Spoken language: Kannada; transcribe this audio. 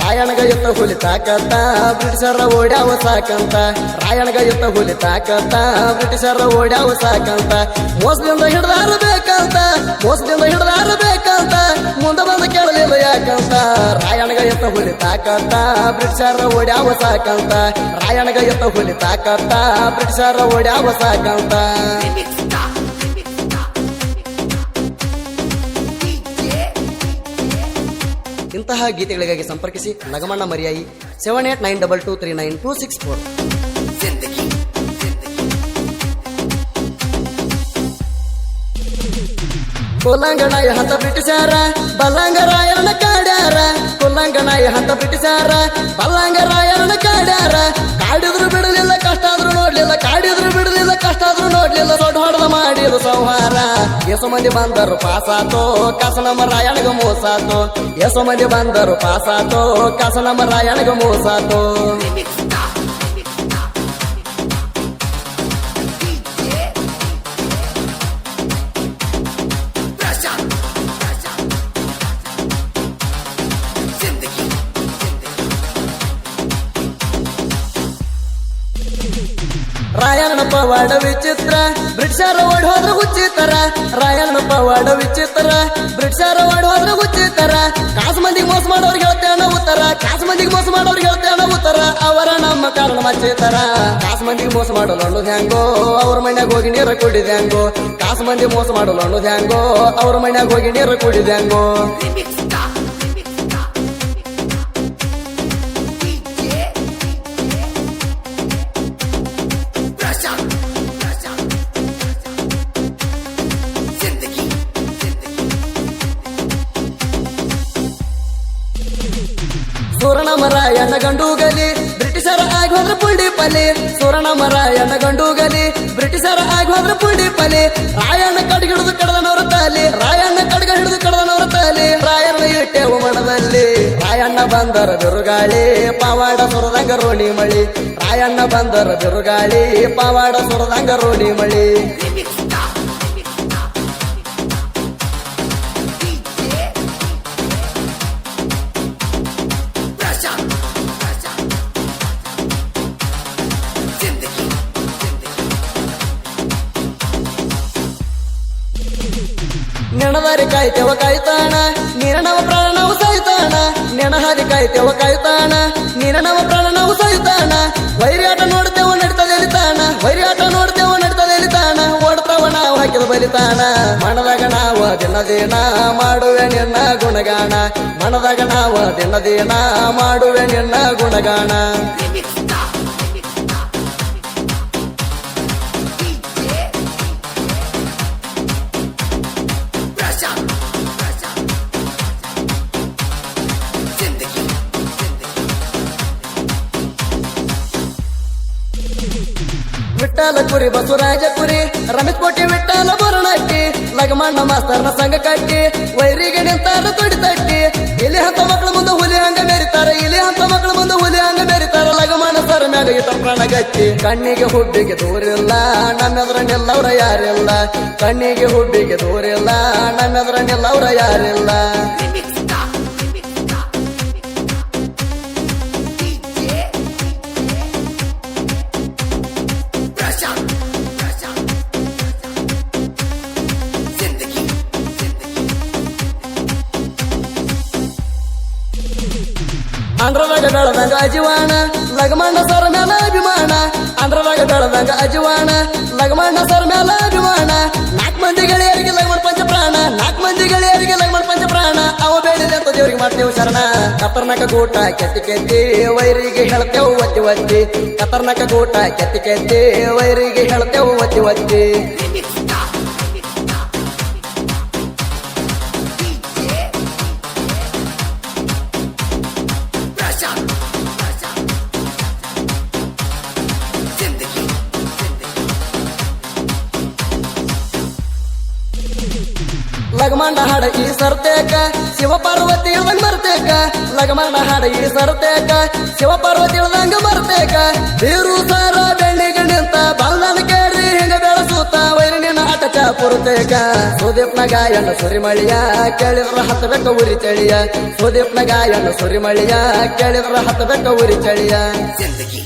ರಾಯಣಗ ಎತ್ತ ಹುಲಿತಾಕತ್ತ ಬ್ರಿಟಿಷರ ಓಡ್ಯಾವ ಸಾಕಂತ ರಾಯಣಗ ಎತ್ತ ಹುಲಿತಾಕತ್ತ ಬ್ರಿಟಿಷರ ಓಡ್ಯಾವ ಸಾಕಂತ ಮೋಸದಿಂದ ಹಿಡ್ದಾರ ಬೇಕಂತ ಮುಂದೆ ಬಂದು ಕೇಳಲಿಲ್ಲ ಯಾಕಂತ ರಾಯಣಗ ಎತ್ತ ಹುಲಿತಾಕತ್ತ ಬ್ರಿಟಿಷರ ಓಡ್ಯಾವ ಸಾಕಂತ ರಾಯಣಗ ಎತ್ತ ಹುಲಿತಾಕತ್ತ ಬ್ರಿಟಿಷರ ಓಡ್ಯಾವ ಸಾಕಂತ ಇಂತಹ ಗೀತೆಗಳಿಗಾಗಿ ಸಂಪರ್ಕಿಸಿ ನಗಮಣ್ಣ ಮರಿಯಾಯಿ 78923926 ಕೊಲ್ಲಂಗನಾಯ ಹಂತ ಬ್ರಿಟಿಷಾರ ಬಲ್ಲಂಗರಾಯರನ ಕಾಡ್ಯಾರ ಕೊಲ್ಲಂಗನಾಯ ಹಂತ ಬ್ರಿಟಿಷಾರ ಬಲ್ಲಂಗರಾಯರನ ಕಾಡ್ಯಾರ ಕಾಡಿದ್ರು ಬಿಡಲಿಲ್ಲ ಕಷ್ಟ ಆದ್ರೂ ನೋಡ್ಲಿಲ್ಲ ಕಾಡಿದ್ರು ಬಿಡಲಿಲ್ಲ ಕಷ್ಟ ಆದ್ರೂ ನೋಡ್ಲಿಲ್ಲ ದೊಡ್ಡ ಹೊಡೆದ ಮಾಡಿದ್ರು ಸಂಹಾರ ಎಸೋ ಮಂದಿ ಬಂದರು ಪಾಸಾತೋ ಕಸನಮ್ಮ ರಾಯಣಗ ಮೋಸಾತೋ ಎಸೋ ಮಂದಿ ಬಂದರು ಪಾಸಾತೋ ಕಸನಮ್ಮ ರಾಯಣಗ ಮೋಸಾತೋ ರಾಯಣ್ಣ ಪವಾಡ ವಿಚಿತ್ರ ಬ್ರಿಟಿಷರ ಓಡ್ ಹೋದ್ರ ಹುಚ್ಚಿತರ ರಾಯಣ್ಣ ಪವಾಡ ವಿಚಿತ್ರ ಬ್ರಿಟಿಷರ ಓಡ್ ಹೋದ್ರ ಹುಚ್ಚಿತರ ಕಾಸು ಮಂದಿಗೆ ಮೋಸ ಮಾಡೋರ್ಗೆ ಹೇಳ್ತೇನ ಉತ್ತರ ಕಾಸು ಮಂದಿಗೆ ಮೋಸ ಮಾಡೋರ್ಗೆ ಹೇಳ್ತೇನ ಉತ್ತರ ಅವರ ನಮ್ಮ ಕಾರಣ ಮಚ್ಚಿತರ ಕಾಸು ಮಂದಿಗೆ ಮೋಸ ಮಾಡಲು ಅನ್ನೋದು ಹ್ಯಾಂಗೋ ಅವ್ರ ಮನ್ಯಾಗ ಹೋಗಿ ನೀರು ಕುಡಿದ ಹ್ಯಾಂಗೋ ಕಾಸು ಮಂದಿ ಮೋಸ ಮಾಡಲು ಅನ್ನೋದು ಹ್ಯಾಂಗೋ ಅವ್ರ ಮನ್ಯಾಗ ಹೋಗಿ ನೀರು ಕುಡಿದ ಹ್ಯಾಂಗೋ ಸೂರಣಮರಾಯಣ್ಣ ಗಂಡೂಗಲಿ ಬ್ರಿಟಿಷರ ಆಗಿ ಹೋದ್ರ ಪುಂಡಿ ಪಲಿ ಸೂರಣಮರಾಯಣ್ಣ ಗಂಡೂಗಲಿ ಬ್ರಿಟಿಷರ ಆಗಿ ಹೋದ್ರ ಪುಂಡಿ ಪಲಿ ರಾಯಣ್ಣ ಕಡ್ಗ ಹಿಡಿದು ಕಡದನವರ ತಾಲಿ ರಾಯಣ್ಣ ಕಡ್ಗ ಹಿಡಿದು ಕಡದನವರ ತಾಲಿ ರಾಯಣ್ಣ ಇಟ್ಟೆವು ಮನದಲ್ಲಿ ರಾಯಣ್ಣ ಬಂದರ ಬಿರುಗಾಳಿ ಪಾವಾಡ ಸುರದಂಗ ರೋಣಿ ಮಳಿ ರಾಯಣ್ಣ ಬಂದರ ಬಿರುಗಾಳಿ ಪಾವಾಡ ಸುರದಂಗ ರೋಣಿ ಮಳಿ ನೆನದಾರಿ ಕಾಯ್ತೇವ ಕಾಯ್ತಾಣ ನೀನವ ಪ್ರಾಣವು ಸಾಯ್ತಾಣ ನೆನಹಾರಿ ಕಾಯ್ತೇವ ಕಾಯ್ತಾಣ ನೀನವ ಪ್ರಾಣವು ಸಾಯ್ತಾಣ ವೈರಿಯಾಟ ನೋಡ್ತೇವ ನಡ್ತದೆ ಎಲಿತಾಣ ವೈರಿಯಾಟ ನೋಡ್ತೇವ ನಡ್ತದೆ ಎಲಿತಾಣ ಓಡ್ತಾವ ನಾವು ಹಾಕಿದ ಬಲಿತಾಣ ಮನದಾಗ ನಾವ ದಿನದೇನ ಮಾಡುವೆ ನಿನ್ನ ಗುಣಗಾಣ ಮನದಾಗ ನಾವ ದಿನದೇನ ಮಾಡುವೆ ನಿನ್ನ ಗುಣಗಾಣ ವಿಠ್ಠಲ ಕುರಿ ಬಸವರಾಜ ಕುರಿ ರಮೇಶ್ ಕೋಟಿ ವಿಠ್ಠಲ ಬರಣಟ್ಟಿ ಲಗಮಣ್ಣ ಮಾಸ್ತರ್ನ ಸಂಘ ಕಟ್ಟಿ ವೈರಿಗೆ ನಿಂತಾರ ತೊಡಿ ತಟ್ಟಿ ಇಲ್ಲಿ ಹಂತ ಮಕ್ಕಳ ಮುಂದೆ ಹುಲಿ ಹಂಗ ಮೆರಿತಾರ ಇಲ್ಲಿ ಹಂತ ಮಕ್ಕಳ ಮುಂದೆ ಹುಲಿ ಹಂಗ ಮೆರಿತಾರ ಲಗಮಣ್ಣ ಸರ್ ಮ್ಯಾಗ ಈತ ಪ್ರಾಣ ಗಟ್ಟಿ ಕಣ್ಣಿಗೆ ಹುಬ್ಬಿಗೆ ದೂರಿಲ್ಲ ನಮ್ಮೆದ್ರ ನಿಲ್ಲವ್ರ ಯಾರಿಲ್ಲ ಕಣ್ಣಿಗೆ ಹುಬ್ಬಿಗೆ ದೂರಿಲ್ಲ ನಮ್ಮೆದ್ರ ನಿಲ್ಲವ್ರ ಯಾರಿಲ್ಲ ಅಂದ್ರದಾಗ ಬೆಳದಂಗ ಅಜಿವಾಣ ಲಗಮಣ್ಣ ಸರ್ ಮ್ಯಾಲ ಅಭಿಮಾನ ಅಂದ್ರದಾಗ ಬೆಳದಂಗ ಅಜಿವಾಣ ಲಗಮಣ್ಣ ಸರ್ ಮ್ಯಾಲ ಅಭಿಮಾನ ನಾಲ್ಕು ಮಂದಿ ಗೆಳೆಯರಿಗೆ ಲಗಮಣ ಪಂಚ ಪ್ರಾಣ ನಾಲ್ಕು ಮಂದಿ ಗೆಳೆಯರಿಗೆ ಲಗಮಣ ಪಂಚ ಪ್ರಾಣ ಅವ ಬೇಡಿದೆ ಅಂತ ದೇವರಿಗೆ ಮಾಡ್ತೇವೆ ಶರಣ ಕತ್ತರ್ನಕ ಗೂಟ ಕೆತ್ತಿ ಕೆತ್ತಿ ವೈರಿಗೆ ಹೇಳ್ತೇವು ಒತ್ತಿ ಒತ್ತಿ ಕತ್ತರ್ನಕ ಗೂಟ ಕೆತ್ತಿ ಕೆತ್ತಿ ವೈರಿಗೆ ಹೇಳ್ತೇವು ಒತ್ತಿ ಒತ್ತಿ ಲಗಮಣ್ಣ ಹಾಡ ಈ ಸರ್ತೆಕ ಶಿವ ಪಾರ್ವತಿ ಇಳ್ದಂಗ ಮರ್ತೇಕ ಲಗಮಣ್ಣ ಹಾಡ ಈ ಸರ್ತೆಕ ಶಿವ ಪಾರ್ವತಿ ಇಳ್ದಂಗ ಮರ್ತೇಕ ಬೀರು ಸಾರ ಬೆಳ್ಳಿಗೆ ನಿಂತ ಬಲ್ದನ ಕೇಳ್ರಿ ಹಿಂಗ ಬೆಳಸೂತ ವೈರಿನ ಆಟ ಪುರ್ತೇಕ ಸುದೀಪ್ನಾಗ ಎಣ್ಣ ಸುರಿಮಳಿಯ ಕೇಳಿದ್ರ ಹತ್ತಬೇಕ ಉರಿ ಚಳಿಯ ಸುದೀಪ್ನಾಗ ಎಣ್ಣ ಸುರಿಮಳಿಯ ಕೇಳಿದ್ರ ಹತ್ತಬೇಕ ಉರಿ ಚಳಿಯ